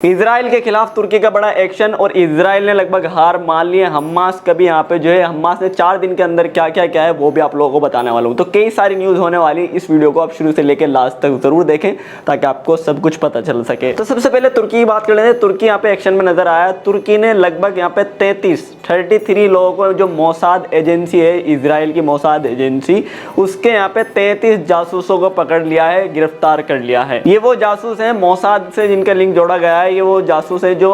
Israel के खिलाफ तुर्की का बड़ा एक्शन और इजराइल ने लगभग हार मान ली है। हमास का भी यहाँ पे जो है हमास ने 4 दिन के अंदर क्या क्या किया है वो भी आप लोगों को बताने वाला हूँ। तो कई सारी न्यूज़ होने वाली, इस वीडियो को आप शुरू से लेकर लास्ट तक जरूर देखें ताकि आपको सब कुछ पता चल सके। तो सबसे पहले तुर्की की बात कर लेते हैं। तुर्की यहाँ पे एक्शन में नजर आया। तुर्की ने लगभग यहाँ पे 33 लोगों को, जो मोसाद एजेंसी है, इजराइल की मोसाद एजेंसी, उसके यहाँ पे 33 जासूसों को पकड़ लिया है, गिरफ्तार कर लिया है। ये वो जासूस हैं मोसाद से जिनका लिंक जोड़ा गया है। ये वो जासूस है जो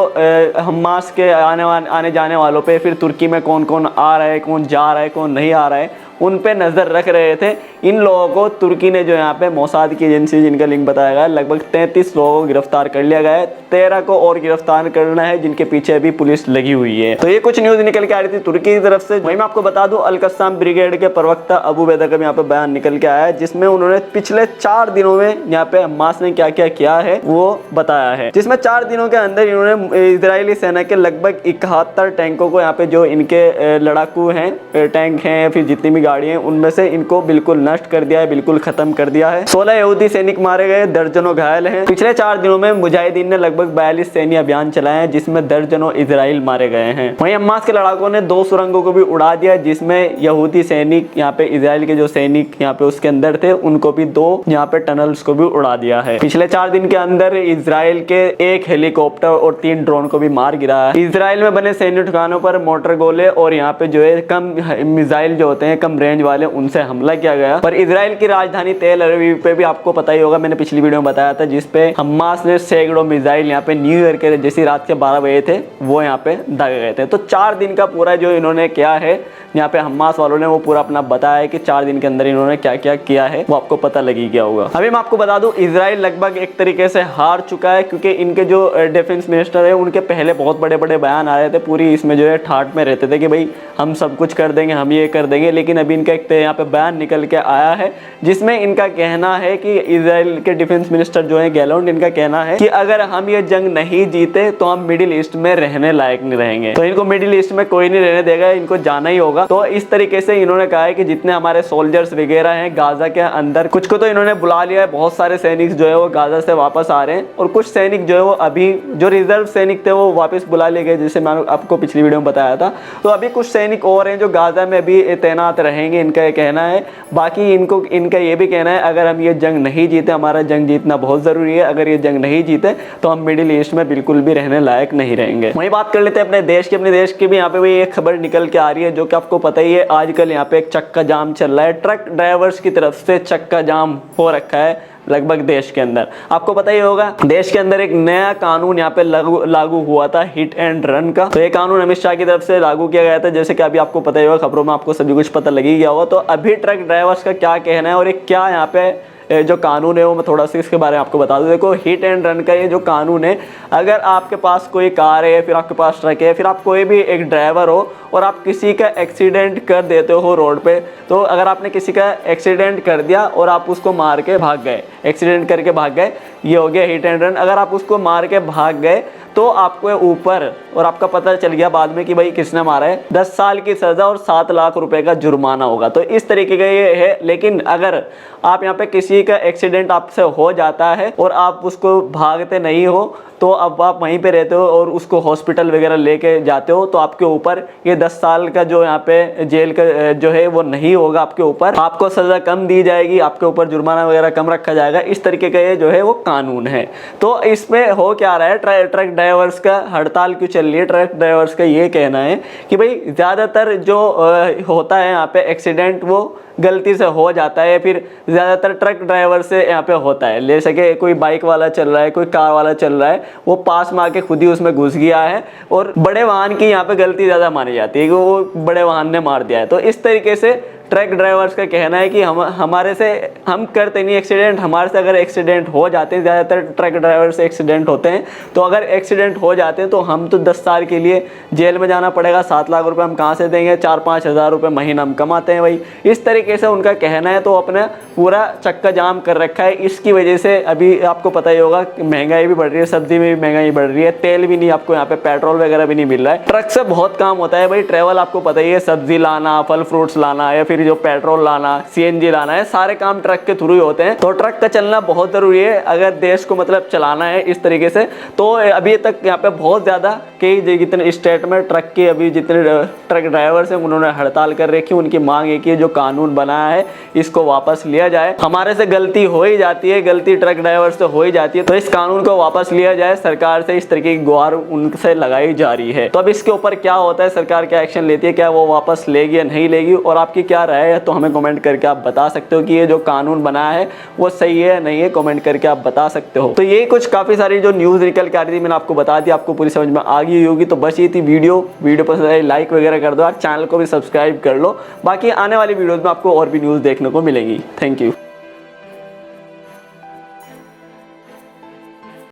हमास के आने जाने वालों पे, फिर तुर्की में कौन कौन आ रहा है, कौन जा रहा है, कौन नहीं आ रहा है, उन पे नज़र रख रहे थे। इन लोगों को तुर्की ने जो यहाँ पे मोसाद की एजेंसी जिनका लिंक बताया गया, लगभग 33 लोगों को गिरफ्तार कर लिया गया है। 13 को और गिरफ्तार करना है जिनके पीछे अभी पुलिस लगी हुई है। तो ये कुछ न्यूज़ निकल के आ रही थी तुर्की की तरफ से। वहीं मैं आपको बता दूं, अल कस्साम ब्रिगेड के प्रवक्ता अबू बैदा का भी यहाँ पे बयान निकल के आया है, जिसमें उन्होंने पिछले 4 दिनों में यहाँ पे हमास ने क्या क्या किया है वो बताया है। जिसमें 4 दिनों के अंदर इन्होंने इजरायली सेना के लगभग 71 टैंकों को, यहाँ पे जो इनके लड़ाकू हैं, टैंक हैं, फिर जितनी भी गाड़ी हैं, उनमें से इनको बिल्कुल नष्ट कर दिया है, बिल्कुल खत्म कर दिया है। 16 यहूदी सैनिक मारे गए, दर्जनों घायल हैं। पिछले 4 दिनों में मुजाहिदीन ने लगभग 42 सैन्य अभियान चलाए हैं, जिसमें दर्जनों इजराइल मारे गए हैं। वहीं हमास के लड़ाकों ने 2 सुरंगों को भी उड़ा दिया, जिसमें यहूदी सैनिक, यहाँ पे इजराइल के जो सैनिक यहाँ पे उसके अंदर थे, उनको भी 2 यहाँ पे टनल्स को भी उड़ा दिया है। पिछले 4 दिन के अंदर इजराइल के 1 हेलीकॉप्टर और 3 ड्रोन को भी मार गिराया है। इजराइल में बने सैन्य ठिकानों पर मोटर गोले और यहाँ पे जो है कम मिसाइल जो होते हैं, कम रेंज वाले, उनसे हमला किया गया। पर इजराइल की राजधानी तेल अवीव पे भी आपको पता ही होगा, मैंने पिछली वीडियो में बताया था, जिसपे हमास ने सैकड़ों मिसाइल यहाँ पे न्यू ईयर के जैसी रात के 12 बजे थे वो यहाँ पे दागे गए थे। तो 4 दिन का पूरा जो इन्होंने किया है यहाँ पे हमास वालों ने, वो पूरा अपना बताया है कि 4 दिन के अंदर इन्होंने क्या क्या किया है, वो आपको पता लगी गया होगा। अभी मैं आपको बता दूं, इजराइल लगभग एक तरीके से हार चुका है, क्योंकि इनके जो डिफेंस मिनिस्टर है, उनके पहले बहुत बड़े बड़े बयान आ रहे थे, पूरी इसमें जो है ठाट में रहते थे कि भाई हम सब कुछ कर देंगे, हम ये कर देंगे। लेकिन अभी इनका एक यहाँ पे बयान निकल के आया है, जिसमें इनका कहना है कि इजराइल के डिफेंस मिनिस्टर जो है गैलोन, इनका कहना है कि अगर हम ये जंग नहीं जीते तो हम मिडिल ईस्ट में रहने लायक नहीं रहेंगे। तो इनको मिडिल ईस्ट में कोई नहीं रहने देगा, इनको जाना ही होगा। तो इस तरीके से इन्होंने कहा है कि जितने हमारे सोल्जर्स वगैरह हैं गाजा के अंदर, कुछ को तो इन्होंने बुला लिया है, बहुत सारे सैनिक जो है वो गाजा से वापस आ रहे हैं, और कुछ सैनिक जो है वो अभी, जो रिजर्व सैनिक थे वो वापस बुला लिए गए, जैसे मैंने आपको पिछली वीडियो में बताया था। तो अभी कुछ सैनिक और हैं जो गाजा में अभी तैनात रहेंगे, इनका ये कहना है। बाकी इनका ये भी कहना है, अगर हम ये जंग नहीं जीते, हमारा जंग जीतना बहुत ज़रूरी है, अगर ये जंग नहीं जीते तो हम मिडिल ईस्ट में बिल्कुल भी रहने लायक नहीं रहेंगे। वहीं बात कर लेते हैं अपने देश की भी यहाँ पे भी एक खबर निकल के आ रही है, जो कि आपको पता ही है, आजकल यहाँ पे एक चक्का जाम चल रहा है। ट्रक ड्राइवर्स की तरफ से चक्का जाम हो रखा है लगभग देश के अंदर। आपको पता ही होगा, देश के अंदर एक नया कानून यहाँ पे लागू हुआ था, हिट एंड रन का। तो ये कानून अमित शाह की तरफ से लागू किया गया था, जैसे कि अभी आपको पता ही होगा, खबरों में आपको सभी कुछ पता लग ही गया होगा। तो अभी ट्रक ड्राइवर्स का क्या कहना है और एक क्या यहाँ पे जो कानून है वो मैं थोड़ा सा इसके बारे में आपको बता दूं। देखो, हिट एंड रन का ये जो कानून है, अगर आपके पास कोई कार है, फिर आपके पास ट्रक है, फिर आप कोई भी एक ड्राइवर हो और आप किसी का एक्सीडेंट कर देते हो रोड पे, तो अगर आपने किसी का एक्सीडेंट कर दिया और आप उसको मार के भाग गए, एक्सीडेंट करके भाग गए, ये हो गया हिट एंड रन। अगर आप उसको मार के भाग गए तो आपको ऊपर, और आपका पता चल गया बाद में कि भाई किसने मारा है, 10 साल की सजा और 7 लाख रुपए का जुर्माना होगा। तो इस तरीके का ये है। लेकिन अगर आप यहाँ पे किसी का एक्सीडेंट आपसे हो जाता है और आप उसको भागते नहीं हो, तो अब आप वहीं पे रहते हो और उसको हॉस्पिटल वगैरह लेके जाते हो, तो आपके ऊपर ये 10 साल का जो यहाँ पे जेल का जो है वो नहीं होगा आपके ऊपर, आपको सज़ा कम दी जाएगी, आपके ऊपर जुर्माना वगैरह कम रखा जाएगा। इस तरीके का ये जो है वो कानून है। तो इसमें हो क्या रहा है, ट्रक ड्राइवर्स का हड़ताल क्यों चल रही है? ट्रक ड्राइवर्स का ये कहना है कि भाई ज़्यादातर जो होता है यहाँ पे एक्सीडेंट, वो गलती से हो जाता है, फिर ज़्यादातर ट्रक ड्राइवर से यहाँ पे होता है। जैसे कि कोई बाइक वाला चल रहा है, कोई कार वाला चल रहा है, वो पास में आके खुद ही उसमें घुस गया है, और बड़े वाहन की यहाँ पे गलती ज़्यादा मानी जाती है कि वो बड़े वाहन ने मार दिया है। तो इस तरीके से ट्रक ड्राइवर्स का कहना है कि हमारे से हम करते नहीं एक्सीडेंट, हमारे से अगर एक्सीडेंट हो जाते हैं, ज़्यादातर ट्रक ड्राइवर से एक्सीडेंट होते हैं, तो अगर एक्सीडेंट हो जाते हैं तो हम तो 10 साल के लिए जेल में जाना पड़ेगा, 7 लाख रुपए हम कहाँ से देंगे, 4-5 हज़ार रुपये महीना हम कमाते हैं भाई। इस तरीके से उनका कहना है। तो अपना पूरा चक्का जाम कर रखा है। इसकी वजह से अभी आपको पता ही होगा, महंगाई भी बढ़ रही है, सब्जी में भी महंगाई बढ़ रही है, तेल भी नहीं, आपको यहाँ पे पेट्रोल वगैरह भी नहीं मिल रहा है। ट्रक से बहुत काम होता है भाई, ट्रैवल आपको पता ही है, सब्जी लाना, फल फ्रूट्स लाना, या फिर कि जो पेट्रोल लाना, CNG लाना है, सारे काम ट्रक के थ्रू ही होते हैं। तो ट्रक का चलना बहुत ज़रूरी है अगर देश को मतलब चलाना है इस तरीके से। तो अभी तक यहाँ पे बहुत ज़्यादा कई जितने स्टेट में ट्रक के अभी जितने ट्रक ड्राइवर्स हैं उन्होंने हड़ताल कर रखी है। उनकी मांग है कि जो कानून बनाया है इसको वापस लिया जाए। हमारे से गलती हो ही जाती है, गलती ट्रक ड्राइवर से हो ही जाती है, तो इस कानून को वापस लिया जाए। सरकार से इस तरीके की गुहार उनसे लगाई जा रही है। तो अब इसके ऊपर क्या होता है, सरकार क्या एक्शन लेती है, क्या वो वापस लेगी या नहीं लेगी, और आपकी क्या राय है, तो हमें कमेंट करके आप बता सकते हो कि ये जो कानून बनाया है वो सही है या नहीं है। कमेंट करके आप बता सकते हो। तो ये कुछ काफी सारी जो न्यूज निकल के आ रही थी मैंने आपको बता दी, आपको पूरी समझ में आ गई होगी। तो बस ये थी वीडियो पसंद आई लाइक वगैरह कर दो यार, चैनल को भी सब्सक्राइब कर लो। बाकी आने वाली वीडियोस में आपको और भी न्यूज़ देखने को मिलेंगी। Thank you.